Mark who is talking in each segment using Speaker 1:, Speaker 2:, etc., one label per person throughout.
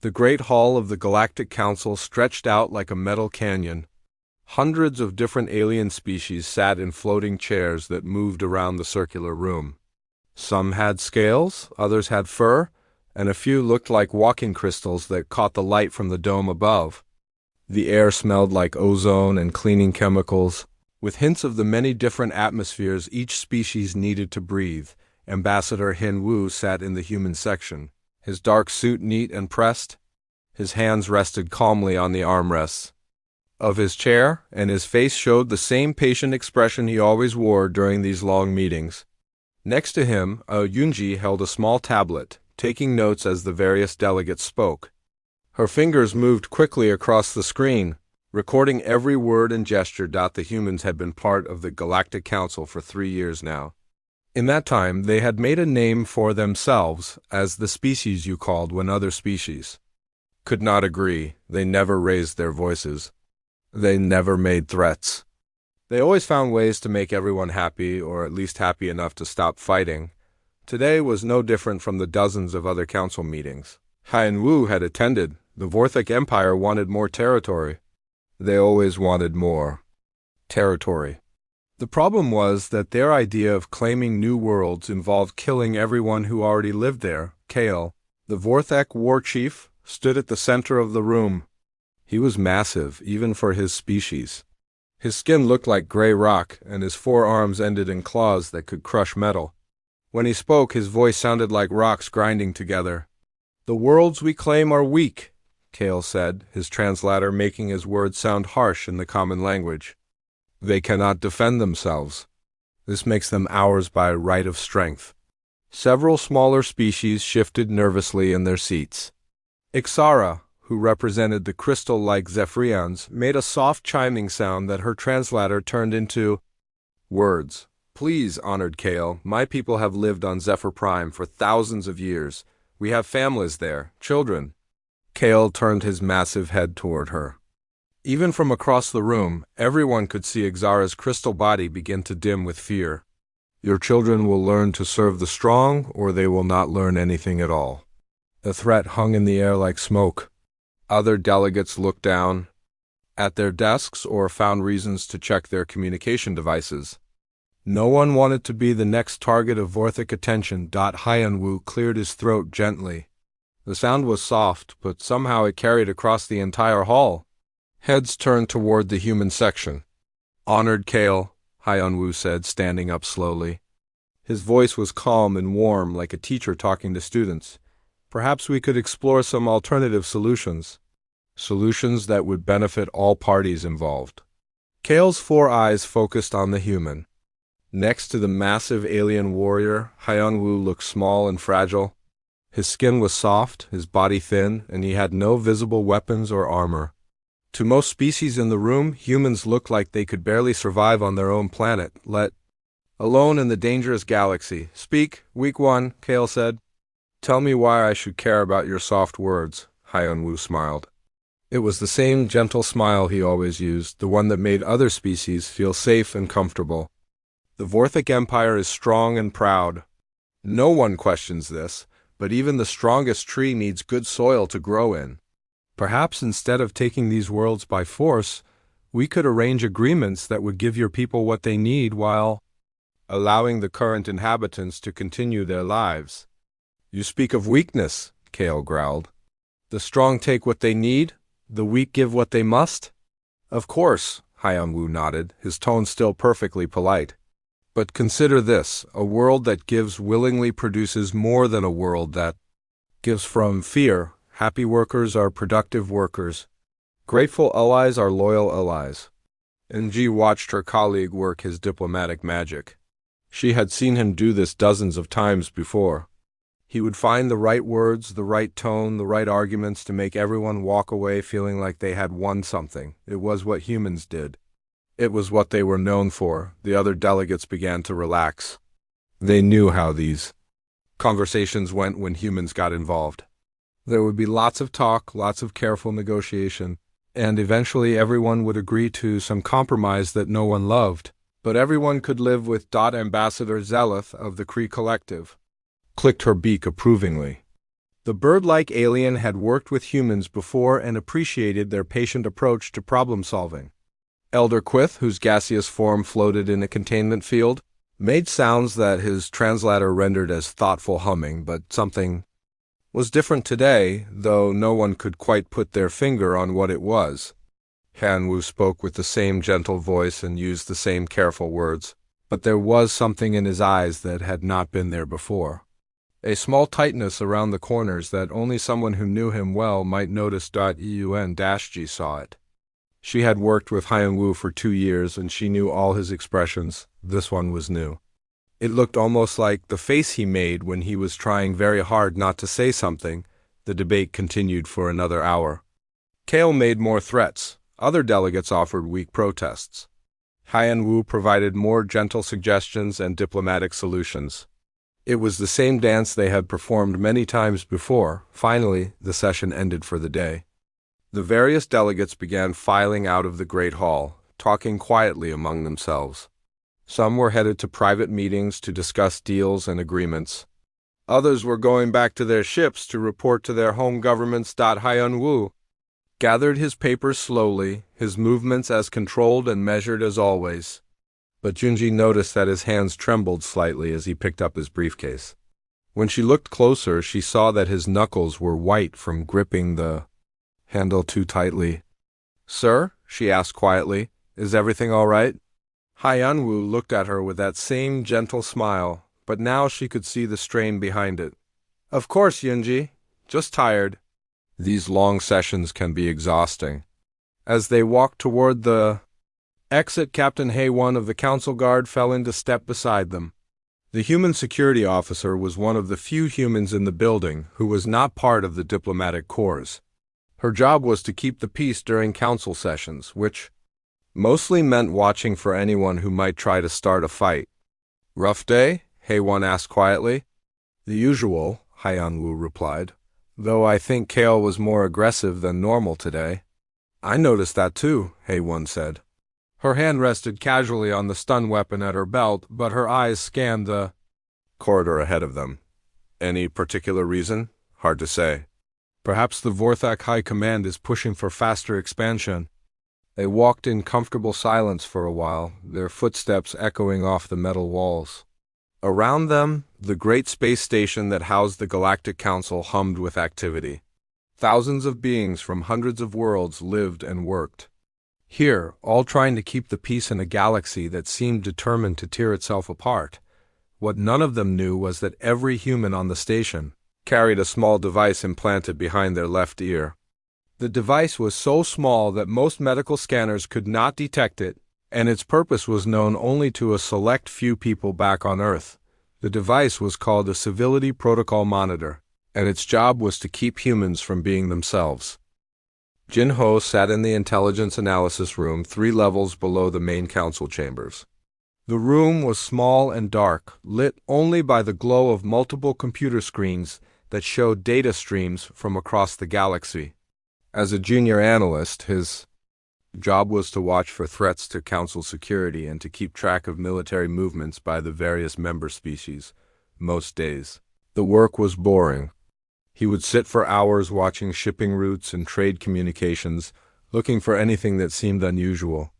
Speaker 1: The great hall of the Galactic Council stretched out like a metal canyon. Hundreds of different alien species sat in floating chairs that moved around the circular room. Some had scales, others had fur, and a few looked like walking crystals that caught the light from the dome above. The air smelled like ozone and cleaning chemicals, with hints of the many different atmospheres each species needed to breathe. Ambassador Hin Wu sat in the human section, his dark suit neat and pressed. His hands rested calmly on the armrests of his chair, and his face showed the same patient expression he always wore during these long meetings. Next to him, Yunji held a small tablet, taking notes as the various delegates spoke. Her fingers moved quickly across the screen, recording every word and gesture. The humans had been part of the Galactic Council for 3 years now. In that time, they had made a name for themselves as the species you called when other species could not agree. They never raised their voices. They never made threats. They always found ways to make everyone happy, or at least happy enough to stop fighting. Today was no different from the dozens of other council meetings Han Wu had attended. The Vorthic Empire wanted more territory. They always wanted more territory. The problem was that their idea of claiming new worlds involved killing everyone who already lived there. Kale, the Vorthic war chief, stood at the center of the room. He was massive, even for his species. His skin looked like gray rock, and his forearms ended in claws that could crush metal. When he spoke, his voice sounded like rocks grinding together. "The worlds we claim are weak," Kale said, his translator making his words sound harsh in the common language. "They cannot defend themselves. This makes them ours by right of strength." Several smaller species shifted nervously in their seats. Ixara, who represented the crystal-like Zephyrians, made a soft chiming sound that her translator turned into words. "Please, honored Kale, my people have lived on Zephyr Prime for thousands of years. We have families there, children." Kale turned his massive head toward her. Even from across the room, everyone could see Ixara's crystal body begin to dim with fear. "Your children will learn to serve the strong, or they will not learn anything at all." The threat hung in the air like smoke. Other delegates looked down at their desks or found reasons to check their communication devices. No one wanted to be the next target of Vorthic attention. Hyanwu cleared his throat gently. The sound was soft, but somehow it carried across the entire hall. Heads turned toward the human section. "Honored Kale," Hyanwu said, standing up slowly. His voice was calm and warm, like a teacher talking to students. "Perhaps we could explore some alternative solutions. Solutions that would benefit all parties involved." Kale's 4 eyes focused on the human. Next to the massive alien warrior, Hyanwu looked small and fragile. His skin was soft, his body thin, and he had no visible weapons or armor. To most species in the room, humans looked like they could barely survive on their own planet, let alone in the dangerous galaxy. "Speak, weak one," Kale said. "Tell me why I should care about your soft words," Hyanwu smiled. It was the same gentle smile he always used, the one that made other species feel safe and comfortable. "The Vorthic Empire is strong and proud. No one questions this, but even the strongest tree needs good soil to grow in. Perhaps instead of taking these worlds by force, we could arrange agreements that would give your people what they need while allowing the current inhabitants to continue their lives." "You speak of weakness," Kale growled. "The strong take what they need, the weak give what they must?" "Of course," Hyanwu nodded, his tone still perfectly polite. "But consider this, a world that gives willingly produces more than a world that gives from fear. Happy workers are productive workers. Grateful allies are loyal allies." Ng watched her colleague work his diplomatic magic. She had seen him do this dozens of times before. He would find the right words, the right tone, the right arguments to make everyone walk away feeling like they had won something. It was what humans did. It was what they were known for. The other delegates began to relax. They knew how these conversations went when humans got involved. There would be lots of talk, lots of careful negotiation, and eventually everyone would agree to some compromise that no one loved. But everyone could live with. Ambassador Zeleth of the Kree Collective clicked her beak approvingly. The bird-like alien had worked with humans before and appreciated their patient approach to problem-solving. Elder Quith, whose gaseous form floated in a containment field, made sounds that his translator rendered as thoughtful humming, but something was different today, though no one could quite put their finger on what it was. Han Wu spoke with the same gentle voice and used the same careful words, but there was something in his eyes that had not been there before. A small tightness around the corners that only someone who knew him well might notice. Eun-G saw it. She had worked with Han Wu for 2 years and she knew all his expressions. This one was new. It looked almost like the face he made when he was trying very hard not to say something. The debate continued for another hour. Kale made more threats. Other delegates offered weak protests. Han Wu provided more gentle suggestions and diplomatic solutions. It was the same dance they had performed many times before. Finally, the session ended for the day. The various delegates began filing out of the Great Hall, talking quietly among themselves. Some were headed to private meetings to discuss deals and agreements. Others were going back to their ships to report to their home governments. Han Wu gathered his papers slowly, his movements as controlled and measured as always. But Junji noticed that his hands trembled slightly as he picked up his briefcase. When she looked closer, she saw that his knuckles were white from gripping the handle too tightly. "Sir?" she asked quietly. "Is everything all right?" Han Wu looked at her with that same gentle smile, but now she could see the strain behind it. "Of course, Junji. Just tired." These long sessions can be exhausting. As they walked toward the exit, Captain Hae-won of the Council Guard fell into step beside them. The human security officer was one of the few humans in the building who was not part of the diplomatic corps. Her job was to keep the peace during council sessions, which mostly meant watching for anyone who might try to start a fight. "Rough day?" Hae-won asked quietly. "The usual," Han Wu replied, "though I think Kale was more aggressive than normal today." "I noticed that too," Hae-won said. Her hand rested casually on the stun weapon at her belt, but her eyes scanned the corridor ahead of them. "Any particular reason?" "Hard to say. Perhaps the Vorthak High Command is pushing for faster expansion." They walked in comfortable silence for a while, their footsteps echoing off the metal walls. Around them, the great space station that housed the Galactic Council hummed with activity. Thousands of beings from hundreds of worlds lived and worked here, all trying to keep the peace in a galaxy that seemed determined to tear itself apart. What none of them knew was that every human on the station carried a small device implanted behind their left ear. The device was so small that most medical scanners could not detect it, and its purpose was known only to a select few people back on Earth. The device was called a Civility Protocol Monitor, and its job was to keep humans from being themselves. Jin-ho sat in the intelligence analysis room 3 levels below the main council chambers. The room was small and dark, lit only by the glow of multiple computer screens that showed data streams from across the galaxy. As a junior analyst, his job was to watch for threats to council security and to keep track of military movements by the various member species. Most days, the work was boring. He would sit for hours watching shipping routes and trade communications, looking for anything that seemed unusual.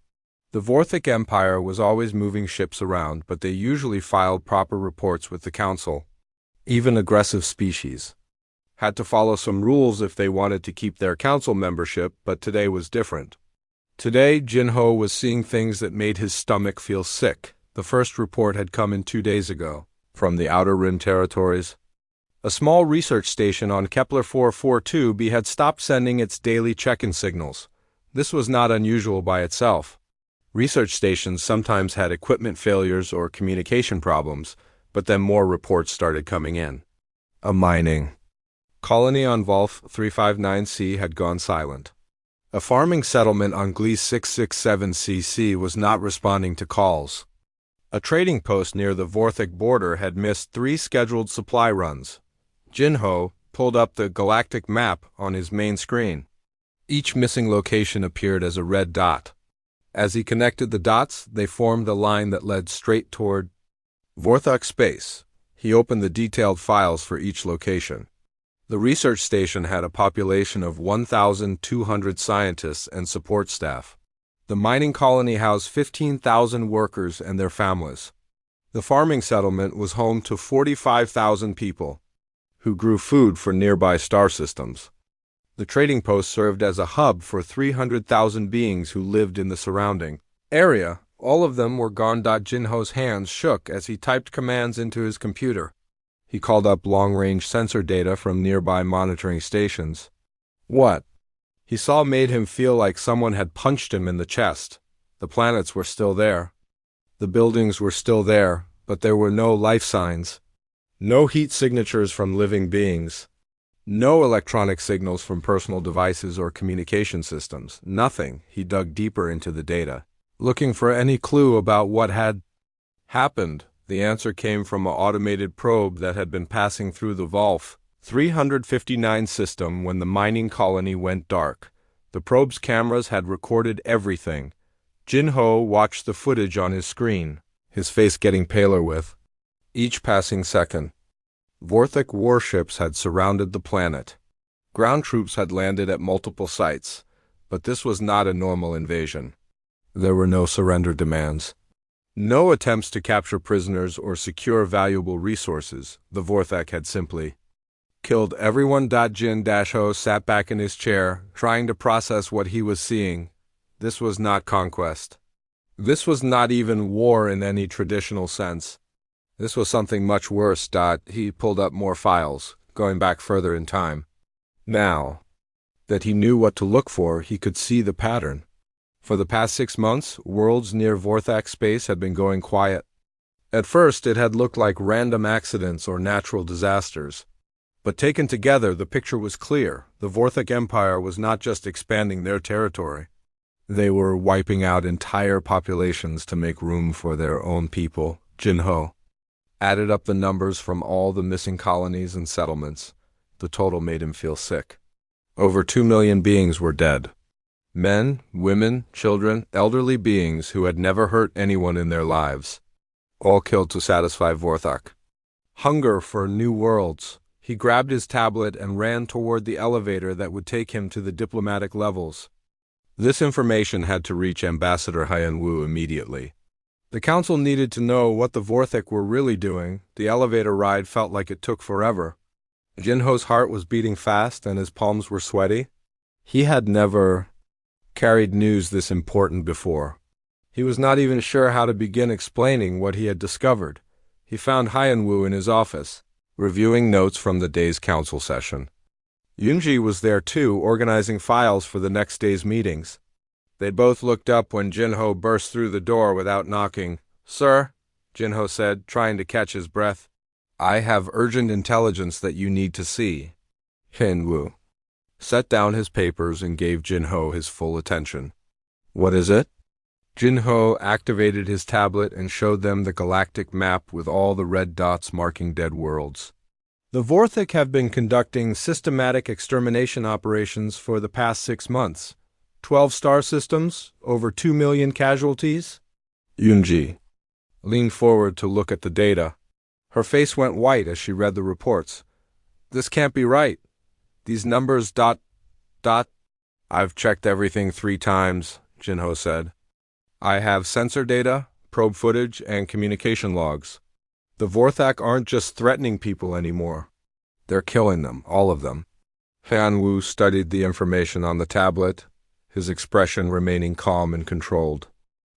Speaker 1: The Vorthak Empire was always moving ships around, but they usually filed proper reports with the Council. Even aggressive species had to follow some rules if they wanted to keep their council membership, but today was different. Today, Jin-ho was seeing things that made his stomach feel sick. The first report had come in 2 days ago, from the Outer Rim territories. A small research station on Kepler 442b had stopped sending its daily check-in signals. This was not unusual by itself. Research stations sometimes had equipment failures or communication problems, but then more reports started coming in. A mining colony on Volf 359c had gone silent. A farming settlement on Gliese 667cc was not responding to calls. A trading post near the Vorthak border had missed 3 scheduled supply runs. Jin-ho pulled up the galactic map on his main screen. Each missing location appeared as a red dot. As he connected the dots, they formed a line that led straight toward Vorthak space. He opened the detailed files for each location. The research station had a population of 1,200 scientists and support staff. The mining colony housed 15,000 workers and their families. The farming settlement was home to 45,000 people, who grew food for nearby star systems. The trading post served as a hub for 300,000 beings who lived in the surrounding area. All of them were gone. Jinho's hands shook as he typed commands into his computer. He called up long-range sensor data from nearby monitoring stations. What he saw made him feel like someone had punched him in the chest. The planets were still there. The buildings were still there, but there were no life signs. No heat signatures from living beings. No electronic signals from personal devices or communication systems. Nothing. He dug deeper into the data, looking for any clue about what had happened. The answer came from an automated probe that had been passing through the Volf 359 system when the mining colony went dark. The probe's cameras had recorded everything. Jinho watched the footage on his screen, his face getting paler with each passing second. Vorthic warships had surrounded the planet. Ground troops had landed at multiple sites, but this was not a normal invasion. There were no surrender demands. No attempts to capture prisoners or secure valuable resources. The Vorthak had simply killed everyone. Jin-Ho sat back in his chair, trying to process what he was seeing. This was not conquest. This was not even war in any traditional sense. This was something much worse. He pulled up more files, going back further in time. Now that he knew what to look for, he could see the pattern. For the past 6 months, worlds near Vorthak space had been going quiet. At first, it had looked like random accidents or natural disasters. But taken together, the picture was clear. The Vorthak Empire was not just expanding their territory. They were wiping out entire populations to make room for their own people. Jinho added up the numbers from all the missing colonies and settlements. The total made him feel sick. Over 2 million beings were dead. Men, women, children, elderly beings who had never hurt anyone in their lives. All killed to satisfy Vorthak. Hunger for new worlds. He grabbed his tablet and ran toward the elevator that would take him to the diplomatic levels. This information had to reach Ambassador Hyan-Wu immediately. The council needed to know what the Vorthak were really doing. The elevator ride felt like it took forever. Jinho's heart was beating fast and his palms were sweaty. He had never carried news this important before. He was not even sure how to begin explaining what he had discovered. He found Hyan-Wu in his office, reviewing notes from the day's council session. Yunji was there too, organizing files for the next day's meetings. They both looked up when Jinho burst through the door without knocking. "Sir," Jinho said, trying to catch his breath, "I have urgent intelligence that you need to see." Hyan-Wu set down his papers and gave Jinho his full attention. "What is it?" Jinho activated his tablet and showed them the galactic map with all the red dots marking dead worlds. The Vorthak have been conducting systematic extermination operations for the past 6 months. 12 star systems, over 2 million casualties. Yunji leaned forward to look at the data. Her face went white as she read the reports. "This can't be right. These numbers ... I've checked everything 3 times, Jinho said. "I have sensor data, probe footage, and communication logs. The Vorthak aren't just threatening people anymore. They're killing them, all of them." Hyan-Wu studied the information on the tablet, his expression remaining calm and controlled.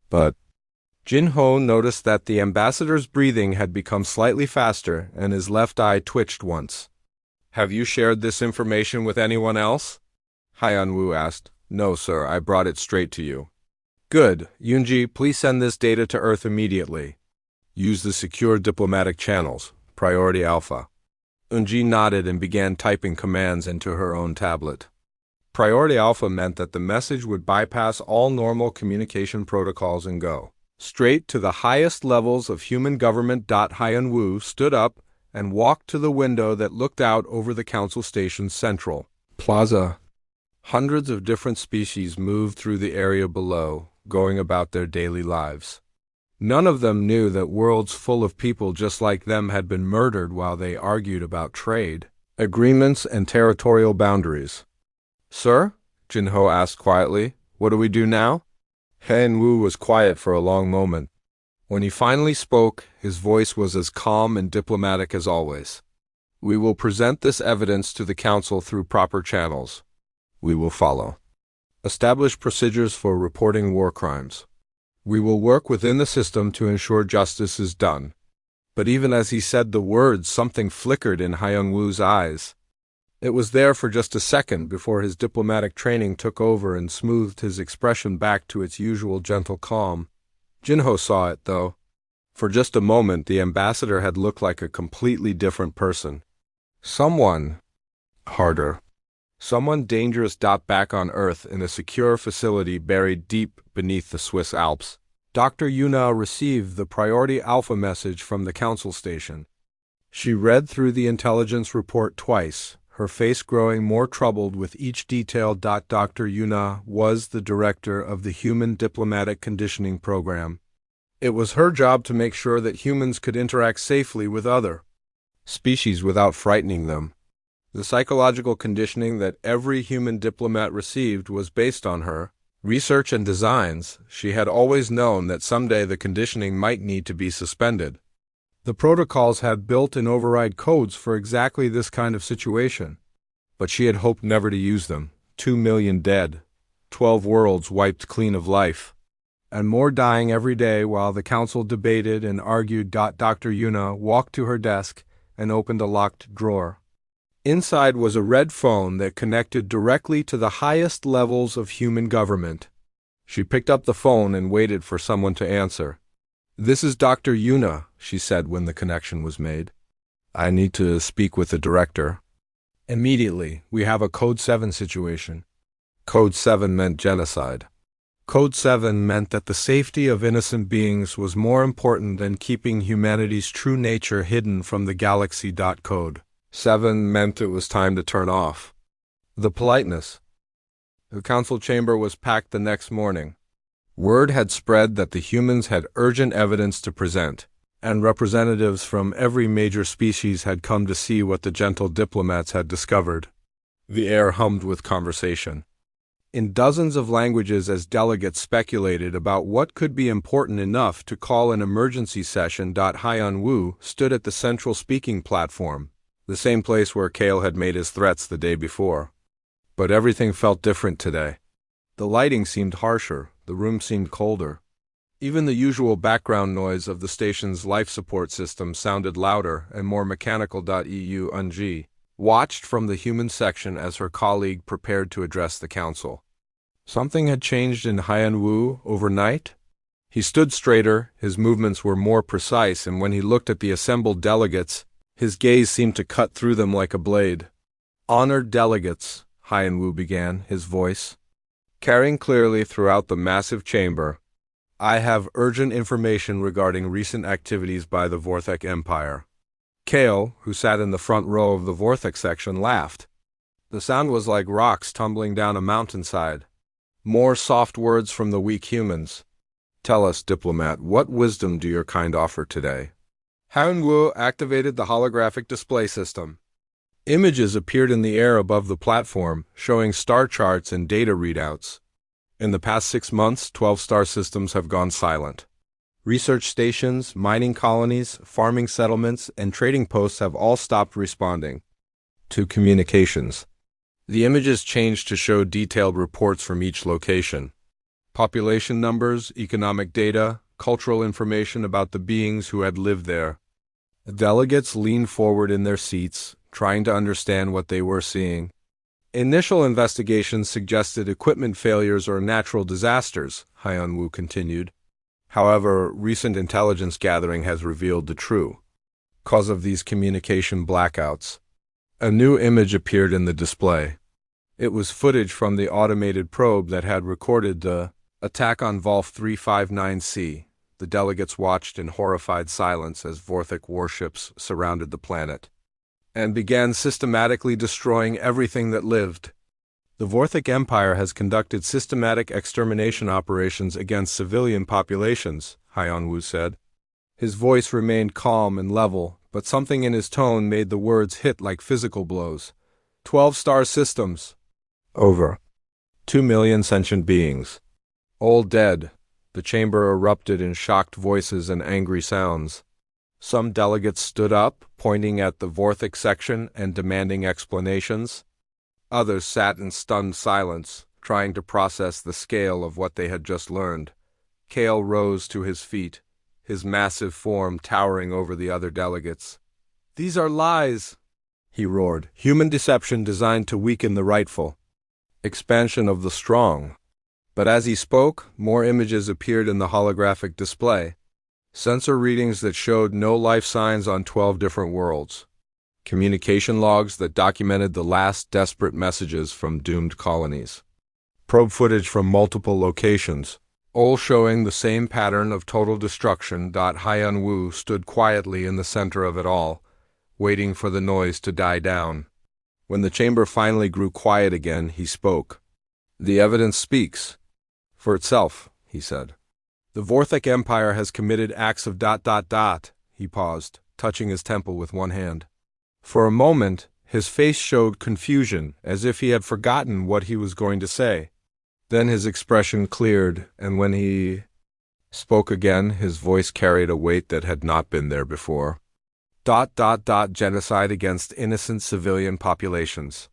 Speaker 1: But Jinho noticed that the ambassador's breathing had become slightly faster and his left eye twitched once. "Have you shared this information with anyone else?" Hyan-Wu asked. "No, sir, I brought it straight to you." "Good. Yunji, please send this data to Earth immediately. Use the secure diplomatic channels, Priority Alpha." Yunji nodded and began typing commands into her own tablet. Priority Alpha meant that the message would bypass all normal communication protocols and go straight to the highest levels of human government. Hyan-Wu stood up and walked to the window that looked out over the council station's central plaza. Hundreds of different species moved through the area below, going about their daily lives. None of them knew that worlds full of people just like them had been murdered while they argued about trade. Agreements and territorial boundaries. Sir? Jinho asked quietly. What do we do now? Han Wu was quiet for a long moment. When he finally spoke, his voice was as calm and diplomatic as always. We will present this evidence to the Council through proper channels. We will follow. Establish procedures for reporting war crimes. We will work within the system to ensure justice is done. But even as he said the words, something flickered in Hyung Woo's eyes. It was there for just a second before his diplomatic training took over and smoothed his expression back to its usual gentle calm. Jinho saw it, though. For just a moment, the ambassador had looked like a completely different person. Someone harder. Someone dangerous. Back on Earth in a secure facility buried deep beneath the Swiss Alps. Dr. Yuna received the Priority Alpha message from the Council station. She read through the intelligence report twice, her face growing more troubled with each detail. Dr. Yuna was the director of the Human Diplomatic Conditioning Program. It was her job to make sure that humans could interact safely with other species without frightening them. The psychological conditioning that every human diplomat received was based on her research and designs. She had always known that someday the conditioning might need to be suspended. The protocols had built-in override codes for exactly this kind of situation. But she had hoped never to use them. 2 million dead, 12 worlds wiped clean of life, and more dying every day while the Council debated and argued. Dr. Yuna walked to her desk and opened a locked drawer. Inside was a red phone that connected directly to the highest levels of human government. She picked up the phone and waited for someone to answer. This is Dr. Yuna, she said when the connection was made. I need to speak with the director. Immediately, we have a Code 7 situation. Code 7 meant genocide. Code 7 meant that the safety of innocent beings was more important than keeping humanity's true nature hidden from the galaxy. Code 7 meant it was time to turn off. The politeness. The council chamber was packed the next morning. Word had spread that the humans had urgent evidence to present, and representatives from every major species had come to see what the gentle diplomats had discovered. The air hummed with conversation. In dozens of languages, as delegates speculated about what could be important enough to call an emergency session. Hyun Woo stood at the central speaking platform, the same place where Kale had made his threats the day before. But everything felt different today. The lighting seemed harsher, the room seemed colder. Even the usual background noise of the station's life support system sounded louder and more mechanical. EU Unji watched from the human section as her colleague prepared to address the council. Something had changed in Hyun Woo overnight? He stood straighter, his movements were more precise, and when he looked at the assembled delegates, his gaze seemed to cut through them like a blade. Honored delegates, Hyun Woo began, his voice carrying clearly throughout the massive chamber. I have urgent information regarding recent activities by the Vorthek Empire. Kale, who sat in the front row of the Vorthek section, laughed. The sound was like rocks tumbling down a mountainside. More soft words from the weak humans. Tell us, diplomat, what wisdom do your kind offer today? Hyun Woo activated the holographic display system. Images appeared in the air above the platform, showing star charts and data readouts. In the past 6 months, 12 star systems have gone silent. Research stations, mining colonies, farming settlements, and trading posts have all stopped responding to communications. The images changed to show detailed reports from each location. Population numbers, economic data, cultural information about the beings who had lived there. Delegates leaned forward in their seats, trying to understand what they were seeing. Initial investigations suggested equipment failures or natural disasters, Hyun Woo continued. However, recent intelligence gathering has revealed the true cause of these communication blackouts. A new image appeared in the display. It was footage from the automated probe that had recorded the attack on Volf 359C. The delegates watched in horrified silence as Vorthek warships surrounded the planet and began systematically destroying everything that lived. The Vorthek Empire has conducted systematic extermination operations against civilian populations, Hyun Woo said. His voice remained calm and level, but something in his tone made the words hit like physical blows. 12-star systems. Over. 2 million sentient beings. All dead. The chamber erupted in shocked voices and angry sounds. Some delegates stood up, pointing at the Vorthic section and demanding explanations. Others sat in stunned silence, trying to process the scale of what they had just learned. Kale rose to his feet, his massive form towering over the other delegates. "These are lies," he roared. "Human deception designed to weaken the rightful. Expansion of the strong." But as he spoke, more images appeared in the holographic display. Sensor readings that showed no life signs on 12 different worlds. Communication logs that documented the last desperate messages from doomed colonies. Probe footage from multiple locations, all showing the same pattern of total destruction. Hyun Woo stood quietly in the center of it all, waiting for the noise to die down. When the chamber finally grew quiet again, he spoke. "The evidence speaks for itself," he said. "The Vorthic Empire has committed acts of ... He paused, touching his temple with one hand. For a moment, his face showed confusion, as if he had forgotten what he was going to say. Then his expression cleared, and when he spoke again, his voice carried a weight that had not been there before. ... Genocide against innocent civilian populations."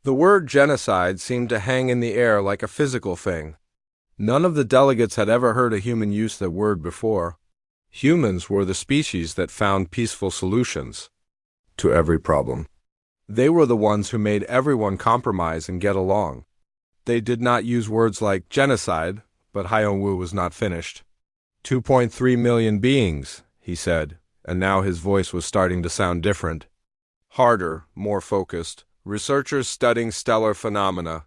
Speaker 1: The word genocide seemed to hang in the air like a physical thing. None of the delegates had ever heard a human use that word before. Humans were the species that found peaceful solutions to every problem. They were the ones who made everyone compromise and get along. They did not use words like genocide, but Hyun-woo was not finished. 2.3 million beings, he said, and now his voice was starting to sound different. Harder, more focused. Researchers studying stellar phenomena.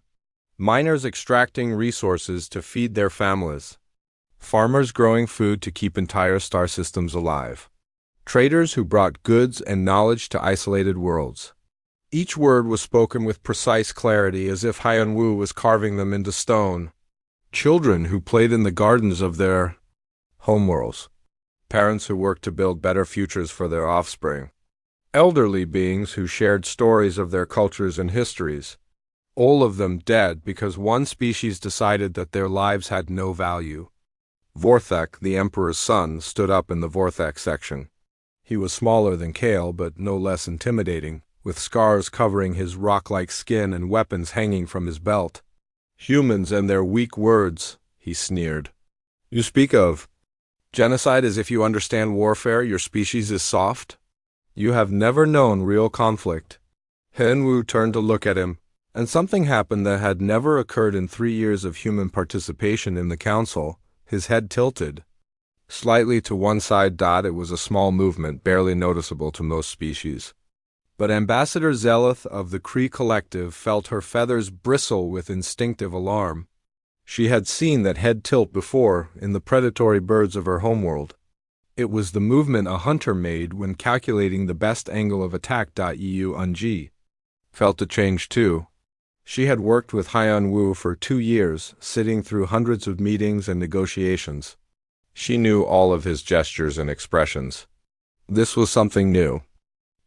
Speaker 1: Miners extracting resources to feed their families. Farmers growing food to keep entire star systems alive. Traders who brought goods and knowledge to isolated worlds. Each word was spoken with precise clarity, as if Hyun-woo was carving them into stone. Children who played in the gardens of their homeworlds. Parents who worked to build better futures for their offspring. Elderly beings who shared stories of their cultures and histories. All of them dead because one species decided that their lives had no value. Vorthek, the Emperor's son, stood up in the Vorthek section. He was smaller than Kale, but no less intimidating, with scars covering his rock-like skin and weapons hanging from his belt. "Humans and their weak words," he sneered. "You speak of genocide as if you understand warfare. Your species is soft. You have never known real conflict." Hyun-woo turned to look at him, and something happened that had never occurred in 3 years of human participation in the council. His head tilted slightly to one side. It was a small movement, barely noticeable to most species. But Ambassador Zeleth of the Kree Collective felt her feathers bristle with instinctive alarm. She had seen that head tilt before in the predatory birds of her homeworld. It was the movement a hunter made when calculating the best angle of attack. EU felt the change too. She had worked with Hyun-woo for 2 years, sitting through hundreds of meetings and negotiations. She knew all of his gestures and expressions. This was something new.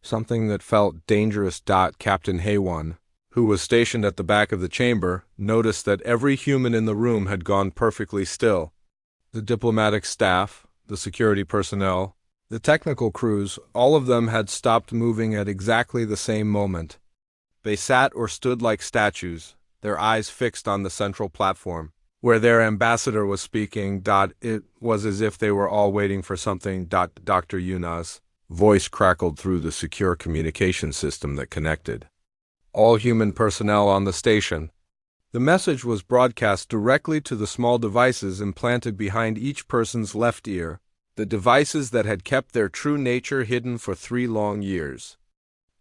Speaker 1: Something that felt dangerous. Captain Haewon, who was stationed at the back of the chamber, noticed that every human in the room had gone perfectly still. The diplomatic staff, the security personnel, the technical crews, all of them had stopped moving at exactly the same moment. They sat or stood like statues, their eyes fixed on the central platform, where their ambassador was speaking. It was as if they were all waiting for something. Dr. Yuna's voice crackled through the secure communication system that connected all human personnel on the station. The message was broadcast directly to the small devices implanted behind each person's left ear, the devices that had kept their true nature hidden for 3 long years.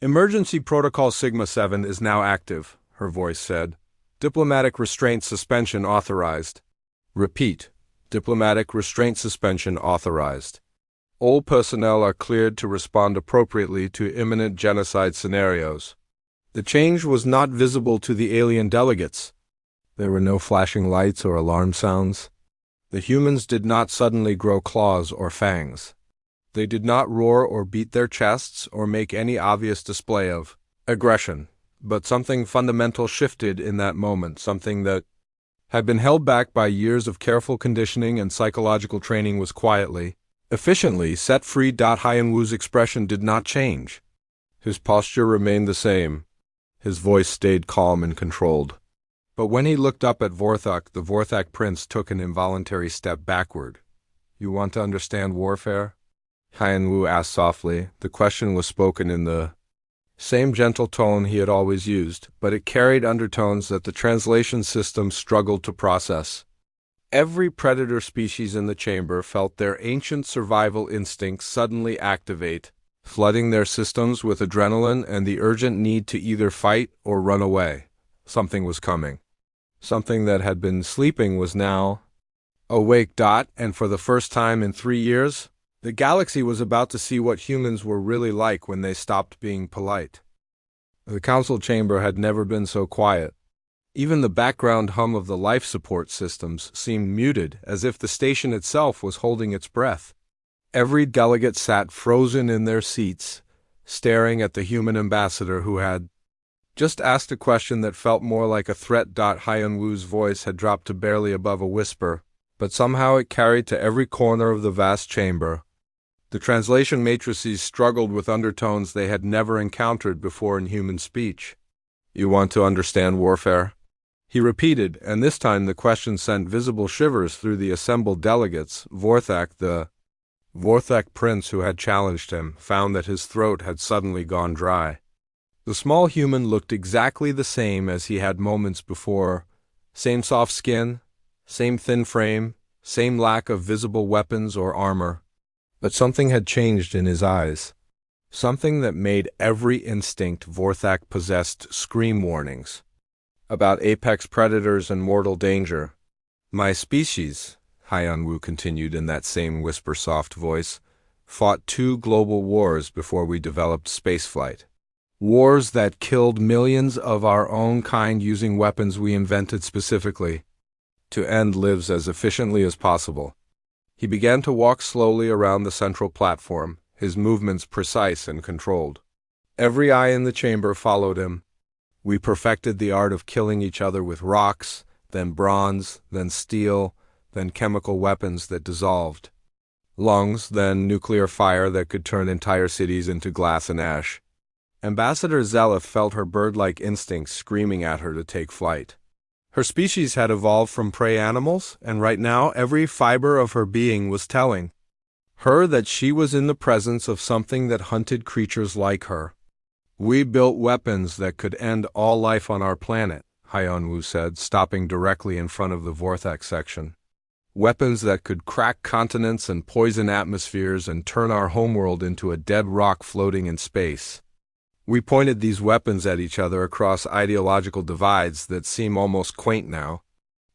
Speaker 1: "Emergency Protocol Sigma-7 is now active," her voice said. "Diplomatic restraint suspension authorized." Repeat. Diplomatic restraint suspension authorized. All personnel are cleared to respond appropriately to imminent genocide scenarios. The change was not visible to the alien delegates. There were no flashing lights or alarm sounds. The humans did not suddenly grow claws or fangs. They did not roar or beat their chests or make any obvious display of aggression, but something fundamental shifted in that moment, something that had been held back by years of careful conditioning and psychological training was quietly, efficiently set free. Hyenwoo's expression did not change. His posture remained the same. His voice stayed calm and controlled. But when he looked up at Vorthak, the Vorthak prince took an involuntary step backward. "You want to understand warfare?" Hyenwoo asked softly. The question was spoken in the same gentle tone he had always used, but it carried undertones that the translation system struggled to process. Every predator species in the chamber felt their ancient survival instincts suddenly activate, flooding their systems with adrenaline and the urgent need to either fight or run away. Something was coming. Something that had been sleeping was now awake. And for the first time in 3 years, the galaxy was about to see what humans were really like when they stopped being polite. The council chamber had never been so quiet. Even the background hum of the life support systems seemed muted, as if the station itself was holding its breath. Every delegate sat frozen in their seats, staring at the human ambassador who had just asked a question that felt more like a threat. Hyenwoo's voice had dropped to barely above a whisper, but somehow it carried to every corner of the vast chamber. The translation matrices struggled with undertones they had never encountered before in human speech. "You want to understand warfare?" he repeated, and this time the question sent visible shivers through the assembled delegates. Vorthak, the Vorthak prince who had challenged him, found that his throat had suddenly gone dry. The small human looked exactly the same as he had moments before. Same soft skin, same thin frame, same lack of visible weapons or armor. But something had changed in his eyes. Something that made every instinct Vorthak possessed scream warnings about apex predators and mortal danger. "My species," Hyenwoo continued in that same whisper-soft voice, "fought 2 global wars before we developed spaceflight. Wars that killed millions of our own kind using weapons we invented specifically to end lives as efficiently as possible." He began to walk slowly around the central platform, his movements precise and controlled. Every eye in the chamber followed him. "We perfected the art of killing each other with rocks, then bronze, then steel, then chemical weapons that dissolved. Lungs, then nuclear fire that could turn entire cities into glass and ash." Ambassador Zeleth felt her bird-like instincts screaming at her to take flight. Her species had evolved from prey animals, and right now every fiber of her being was telling her that she was in the presence of something that hunted creatures like her. "We built weapons that could end all life on our planet," Hyenwoo said, stopping directly in front of the Vorthak section. "Weapons that could crack continents and poison atmospheres and turn our homeworld into a dead rock floating in space. We pointed these weapons at each other across ideological divides that seem almost quaint now."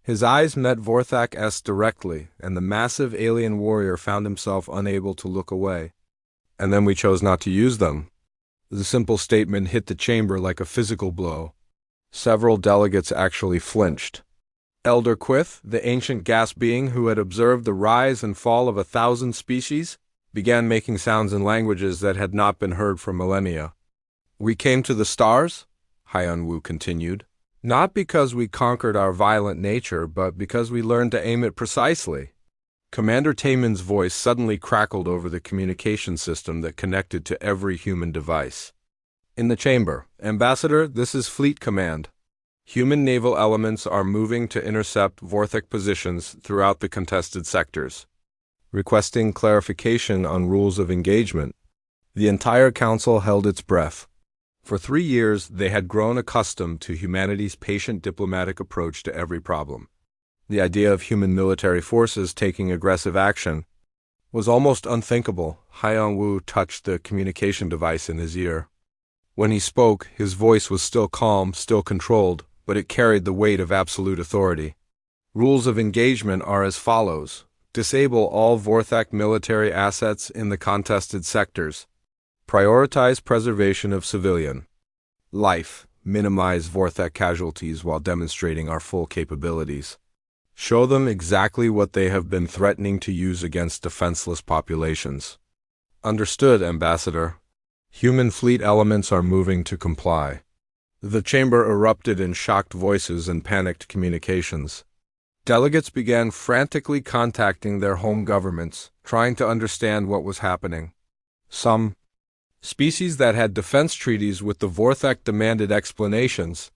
Speaker 1: His eyes met Vorthak's directly, and the massive alien warrior found himself unable to look away. "And then we chose not to use them." The simple statement hit the chamber like a physical blow. Several delegates actually flinched. Elder Quith, the ancient gas being who had observed the rise and fall of 1,000 species, began making sounds in languages that had not been heard for millennia. "We came to the stars," Hyenwoo continued, "not because we conquered our violent nature, but because we learned to aim it precisely." Commander Taemin's voice suddenly crackled over the communication system that connected to every human device. "In the chamber, Ambassador, this is Fleet Command. Human naval elements are moving to intercept Vorthak positions throughout the contested sectors. Requesting clarification on rules of engagement." The entire council held its breath. For 3 years, they had grown accustomed to humanity's patient diplomatic approach to every problem. The idea of human military forces taking aggressive action was almost unthinkable. Hyenwoo touched the communication device in his ear. When he spoke, his voice was still calm, still controlled, but it carried the weight of absolute authority. "Rules of engagement are as follows. Disable all Vorthak military assets in the contested sectors. Prioritize preservation of civilian life. Minimize Vorthak casualties while demonstrating our full capabilities. Show them exactly what they have been threatening to use against defenseless populations. Understood, Ambassador. Human fleet elements are moving to comply. The chamber erupted in shocked voices and panicked communications. Delegates began frantically contacting their home governments, trying to understand what was happening. Some species that had defense treaties with the Vorthak demanded explanations.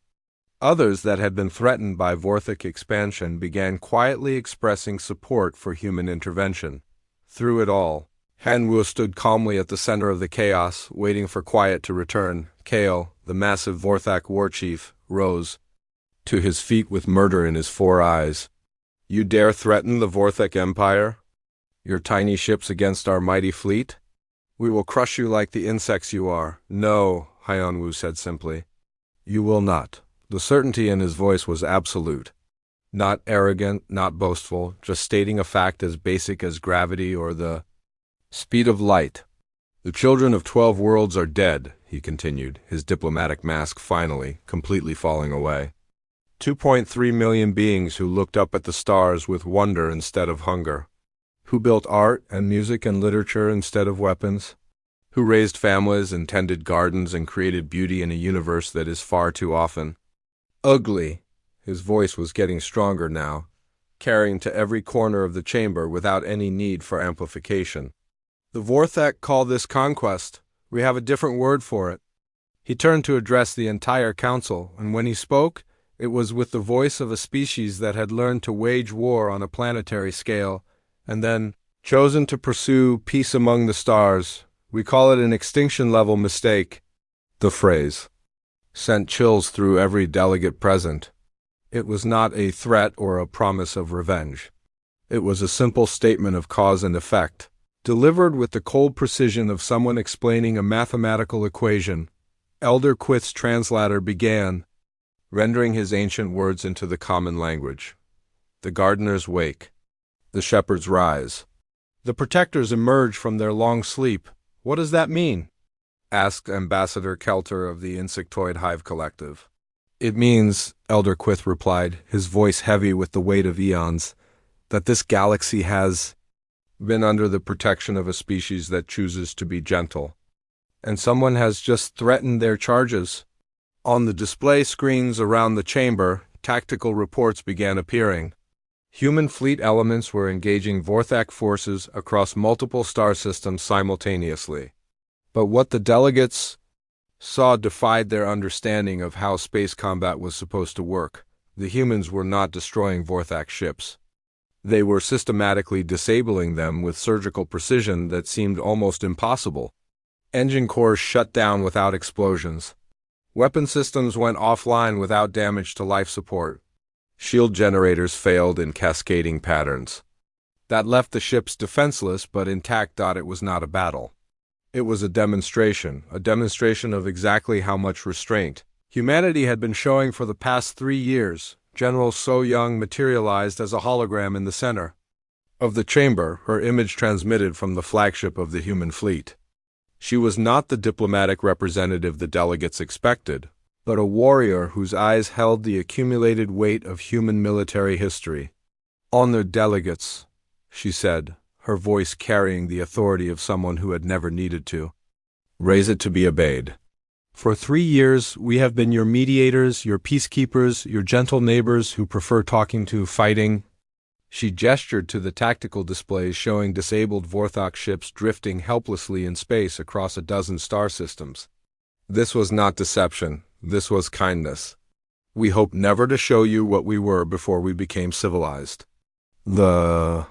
Speaker 1: Others that had been threatened by Vorthak expansion began quietly expressing support for human intervention. Through it all, Hanwu stood calmly at the center of the chaos, waiting for quiet to return. Kale, the massive Vorthak war chief, rose to his feet with murder in his 4 eyes. You dare threaten the Vorthak Empire? Your tiny ships against our mighty fleet? We will crush you like the insects you are. No, Hyunwoo said simply. You will not. The certainty in his voice was absolute. Not arrogant, not boastful, just stating a fact as basic as gravity or the speed of light. The children of 12 worlds are dead, he continued, his diplomatic mask finally, completely falling away. 2.3 million beings who looked up at the stars with wonder instead of hunger. Who built art and music and literature instead of weapons? Who raised families and tended gardens and created beauty in a universe that is far too often ugly? His voice was getting stronger now, carrying to every corner of the chamber without any need for amplification. The Vorthak call this conquest. We have a different word for it. He turned to address the entire council, and when he spoke, it was with the voice of a species that had learned to wage war on a planetary scale, and then chosen to pursue peace among the stars. We call it an extinction-level mistake. The phrase sent chills through every delegate present. It was not a threat or a promise of revenge. It was a simple statement of cause and effect, delivered with the cold precision of someone explaining a mathematical equation. Elder Quith's translator began, rendering his ancient words into the common language. The gardeners wake. The shepherds rise. The protectors emerge from their long sleep. What does that mean? Asked Ambassador Kelter of the Insectoid Hive Collective. It means, Elder Quith replied, his voice heavy with the weight of eons, that this galaxy has been under the protection of a species that chooses to be gentle. And someone has just threatened their charges. On the display screens around the chamber, tactical reports began appearing. Human fleet elements were engaging Vorthak forces across multiple star systems simultaneously. But what the delegates saw defied their understanding of how space combat was supposed to work. The humans were not destroying Vorthak ships. They were systematically disabling them with surgical precision that seemed almost impossible. Engine cores shut down without explosions. Weapon systems went offline without damage to life support. Shield generators failed in cascading patterns. That left the ships defenseless but intact. It was not a battle. It was a demonstration of exactly how much restraint humanity had been showing for the past 3 years. General So Young materialized as a hologram in the center of the chamber, her image transmitted from the flagship of the human fleet. She was not the diplomatic representative the delegates expected, but a warrior whose eyes held the accumulated weight of human military history. On the delegates, she said, her voice carrying the authority of someone who had never needed to raise it to be obeyed. For 3 years, we have been your mediators, your peacekeepers, your gentle neighbors who prefer talking to fighting. She gestured to the tactical displays showing disabled Vorthak ships drifting helplessly in space across a dozen star systems. This was not deception. This was kindness. We hope never to show you what we were before we became civilized. The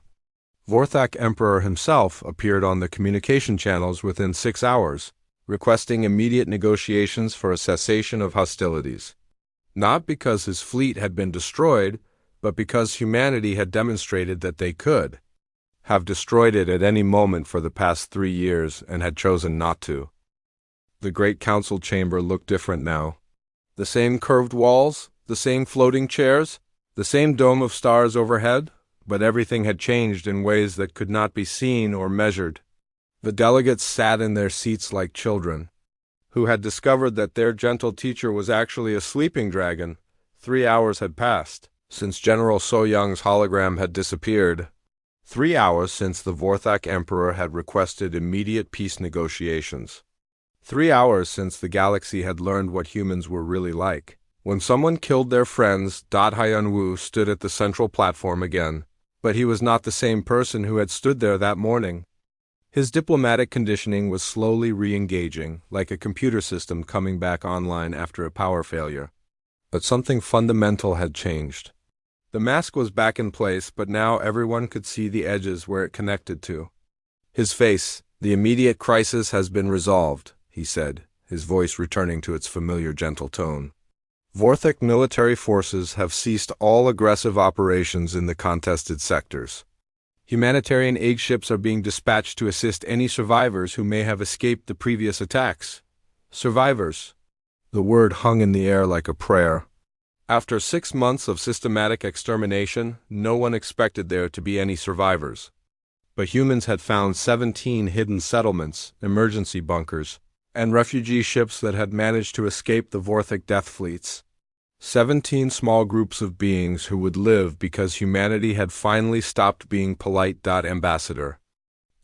Speaker 1: Vorthak Emperor himself appeared on the communication channels within 6 hours, requesting immediate negotiations for a cessation of hostilities. Not because his fleet had been destroyed, but because humanity had demonstrated that they could have destroyed it at any moment for the past 3 years and had chosen not to. The Great Council chamber looked different now. The same curved walls, the same floating chairs, the same dome of stars overhead, but everything had changed in ways that could not be seen or measured. The delegates sat in their seats like children, who had discovered that their gentle teacher was actually a sleeping dragon. 3 hours had passed since General So Young's hologram had disappeared. 3 hours since the Vorthak Emperor had requested immediate peace negotiations. 3 hours since the galaxy had learned what humans were really like. When someone killed their friends, Hyun-woo stood at the central platform again. But he was not the same person who had stood there that morning. His diplomatic conditioning was slowly re-engaging, like a computer system coming back online after a power failure. But something fundamental had changed. The mask was back in place, but now everyone could see the edges where it connected to. His face, "The immediate crisis has been resolved," he said, his voice returning to its familiar gentle tone. Vorthak military forces have ceased all aggressive operations in the contested sectors. Humanitarian aid ships are being dispatched to assist any survivors who may have escaped the previous attacks. Survivors. The word hung in the air like a prayer. After 6 months of systematic extermination, no one expected there to be any survivors. But humans had found 17 hidden settlements, emergency bunkers, and refugee ships that had managed to escape the Vorthak death fleets. 17 small groups of beings who would live because humanity had finally stopped being polite. Ambassador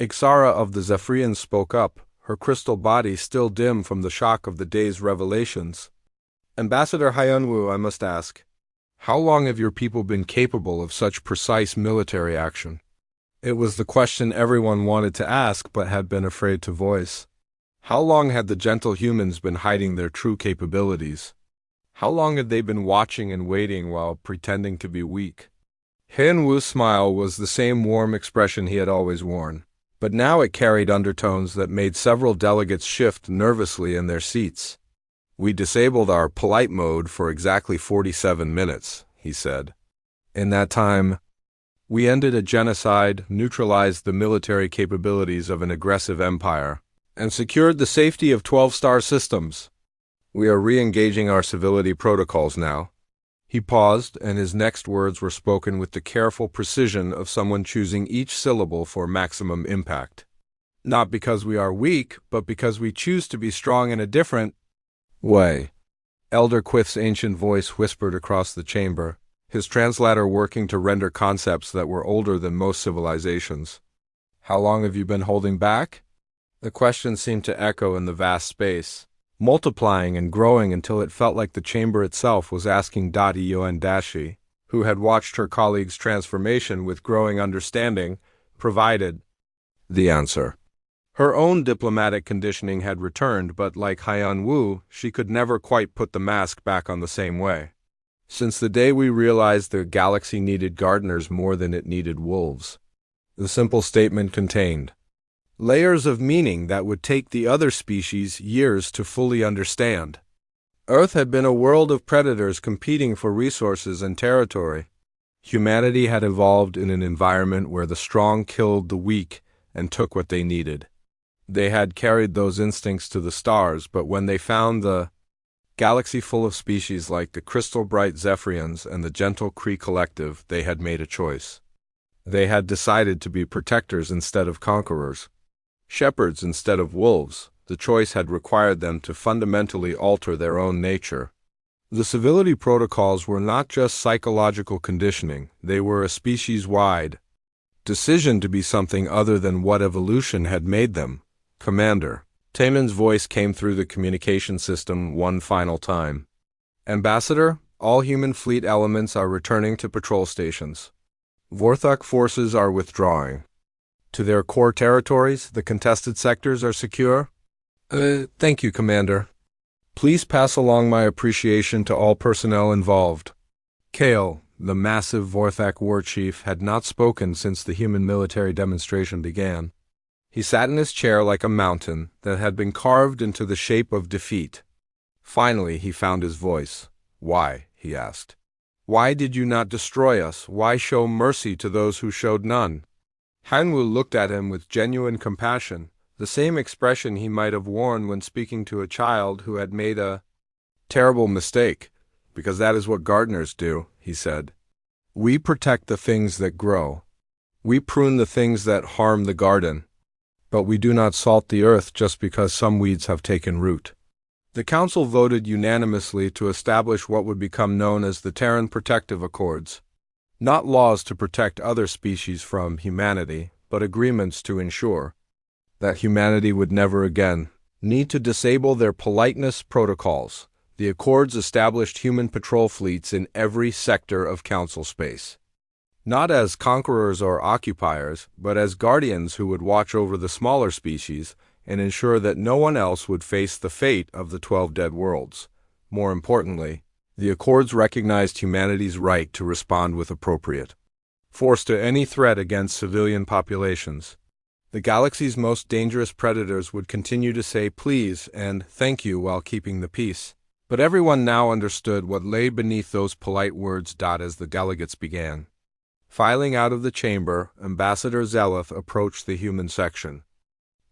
Speaker 1: Ixara of the Zephyrians spoke up, her crystal body still dim from the shock of the day's revelations. Ambassador Hyunwoo, I must ask, how long have your people been capable of such precise military action? It was the question everyone wanted to ask but had been afraid to voice. How long had the gentle humans been hiding their true capabilities? How long had they been watching and waiting while pretending to be weak? Hyunwoo's smile was the same warm expression he had always worn, but now it carried undertones that made several delegates shift nervously in their seats. We disabled our polite mode for exactly 47 minutes, he said. In that time, we ended a genocide, neutralized the military capabilities of an aggressive empire, and secured the safety of 12 star systems. We are re-engaging our civility protocols now. He paused, and his next words were spoken with the careful precision of someone choosing each syllable for maximum impact. Not because we are weak, but because we choose to be strong in a different way. Elder Quith's ancient voice whispered across the chamber, his translator working to render concepts that were older than most civilizations. How long have you been holding back? The question seemed to echo in the vast space, multiplying and growing until it felt like the chamber itself was asking Yoen Dashi, who had watched her colleague's transformation with growing understanding, provided the answer. Her own diplomatic conditioning had returned, but like Hyun-woo, she could never quite put the mask back on the same way. Since the day we realized the galaxy needed gardeners more than it needed wolves. The simple statement contained layers of meaning that would take the other species years to fully understand. Earth had been a world of predators competing for resources and territory. Humanity had evolved in an environment where the strong killed the weak and took what they needed. They had carried those instincts to the stars, but when they found the galaxy full of species like the crystal-bright Zephyrians and the gentle Kree collective, they had made a choice. They had decided to be protectors instead of conquerors. Shepherds instead of wolves. The choice had required them to fundamentally alter their own nature. The civility protocols were not just psychological conditioning, they were a species-wide decision to be something other than what evolution had made them. Commander. Taemin's voice came through the communication system one final time. Ambassador, all human fleet elements are returning to patrol stations. Vorthak forces are withdrawing. To their core territories, the contested sectors are secure? Thank you, Commander. Please pass along my appreciation to all personnel involved. Kale, the massive Vorthak war chief, had not spoken since the human military demonstration began. He sat in his chair like a mountain that had been carved into the shape of defeat. Finally, he found his voice. Why? He asked. Why did you not destroy us? Why show mercy to those who showed none? Hanwoo looked at him with genuine compassion, the same expression he might have worn when speaking to a child who had made a terrible mistake, because that is what gardeners do, he said. We protect the things that grow. We prune the things that harm the garden. But we do not salt the earth just because some weeds have taken root. The Council voted unanimously to establish what would become known as the Terran Protective Accords. Not laws to protect other species from humanity, but agreements to ensure that humanity would never again need to disable their politeness protocols. The Accords established human patrol fleets in every sector of Council space. Not as conquerors or occupiers, but as guardians who would watch over the smaller species and ensure that no one else would face the fate of the 12 dead worlds. More importantly, the Accords recognized humanity's right to respond with appropriate force to any threat against civilian populations. The galaxy's most dangerous predators would continue to say please and thank you while keeping the peace. But everyone now understood what lay beneath those polite words. As the delegates began filing out of the chamber, Ambassador Zeleth approached the human section.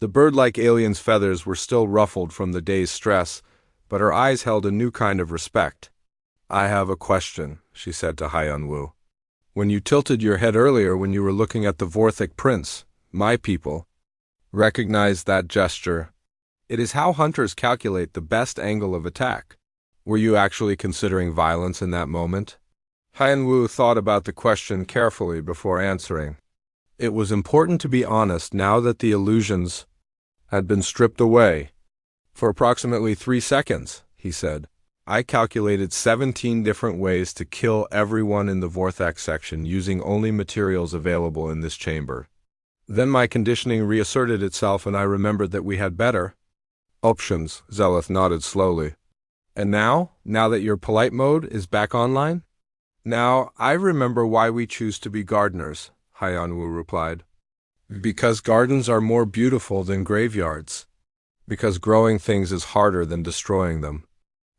Speaker 1: The bird-like alien's feathers were still ruffled from the day's stress, but her eyes held a new kind of respect. "I have a question," she said to Hyun-woo. "When you tilted your head earlier when you were looking at the Vorthic Prince, my people recognized that gesture. It is how hunters calculate the best angle of attack. Were you actually considering violence in that moment?" Hyun-woo thought about the question carefully before answering. It was important to be honest now that the illusions had been stripped away. "For approximately 3 seconds, he said, "I calculated 17 different ways to kill everyone in the Vorthax section using only materials available in this chamber. Then my conditioning reasserted itself and I remembered that we had better options." Zeleth nodded slowly. "And now that your polite mode is back online?" "Now I remember why we choose to be gardeners," Hyun-woo replied. "Because gardens are more beautiful than graveyards. Because growing things is harder than destroying them.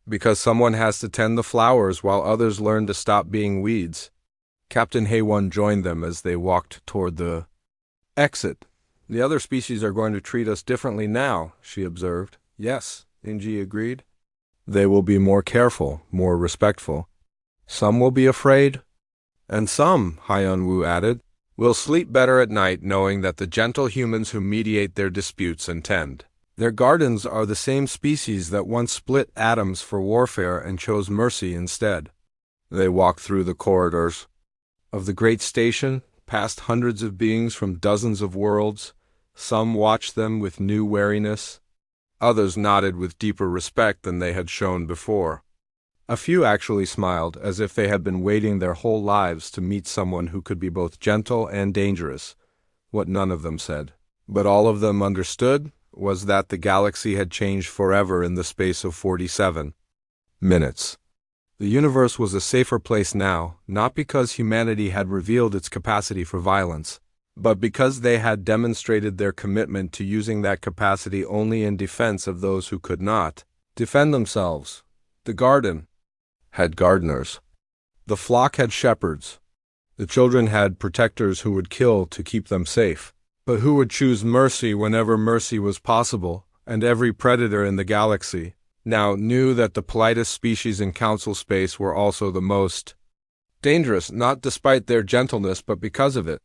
Speaker 1: Because someone has to tend the flowers while others learn to stop being weeds." Captain Haewon joined them as they walked toward the exit. "The other species are going to treat us differently now," she observed. "Yes," Inji agreed. "They will be more careful, more respectful. Some will be afraid. And some," Hyun-woo added, "will sleep better at night knowing that the gentle humans who mediate their disputes and tend their gardens are the same species that once split atoms for warfare and chose mercy instead." They walked through the corridors of the great station, past hundreds of beings from dozens of worlds. Some watched them with new wariness. Others nodded with deeper respect than they had shown before. A few actually smiled, as if they had been waiting their whole lives to meet someone who could be both gentle and dangerous. What none of them said, but all of them understood, was that the galaxy had changed forever in the space of 47 minutes. The universe was a safer place now, not because humanity had revealed its capacity for violence, but because they had demonstrated their commitment to using that capacity only in defense of those who could not defend themselves. The garden had gardeners. The flock had shepherds. The children had protectors who would kill to keep them safe, but who would choose mercy whenever mercy was possible, and every predator in the galaxy now knew that the politest species in Council space were also the most dangerous, not despite their gentleness but because of it.